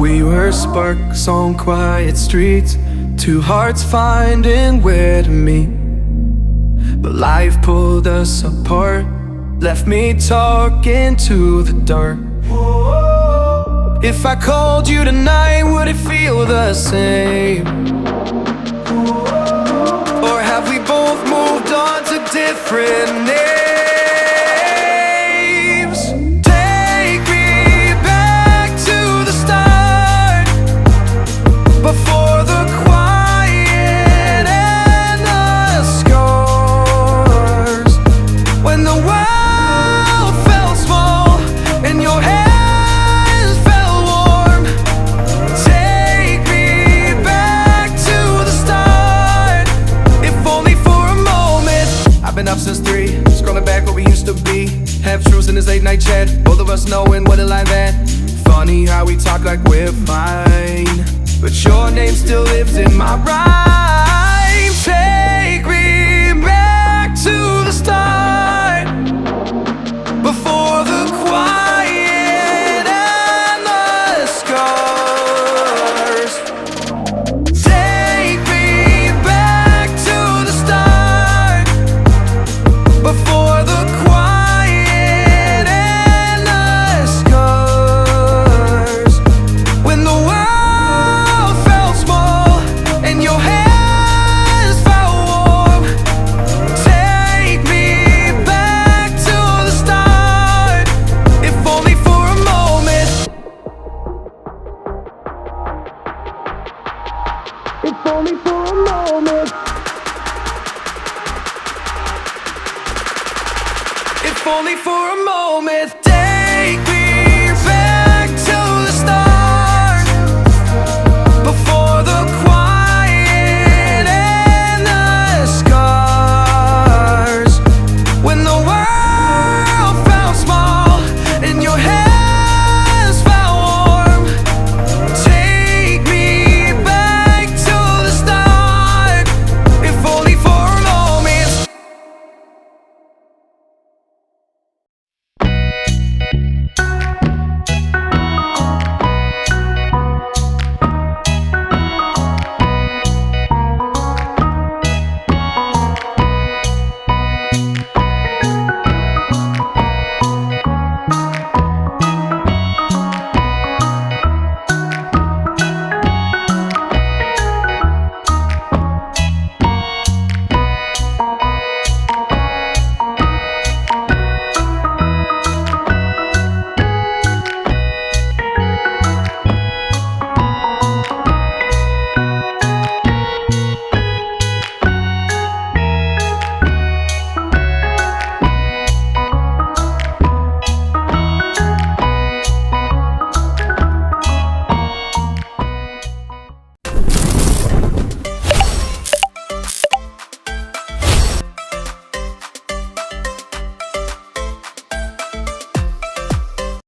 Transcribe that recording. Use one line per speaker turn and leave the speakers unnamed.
We were sparks on quiet streets, two hearts finding where to meet. But life pulled us apart, left me talking to the dark. If I called you tonight, would it feel the same? Or have we both moved on to different names? Take me back to the start, before the quiet and the scars. When the world felt small and your hands felt warm. Take me back to the start, if only for a moment. I've been up since 3, scrolling back where we used to be. Half truths in this late night chat, both of us knowing what it like that. Funny how we talk like we're fine, but your name still lives in my rhyme. Take me back to the start, before the quiet and the scars. Take me back to the start, before the quiet and the scars. When the world felt small and your hands felt warm. Take me back to the start, if only for a moment. If only for a moment. If only for a moment.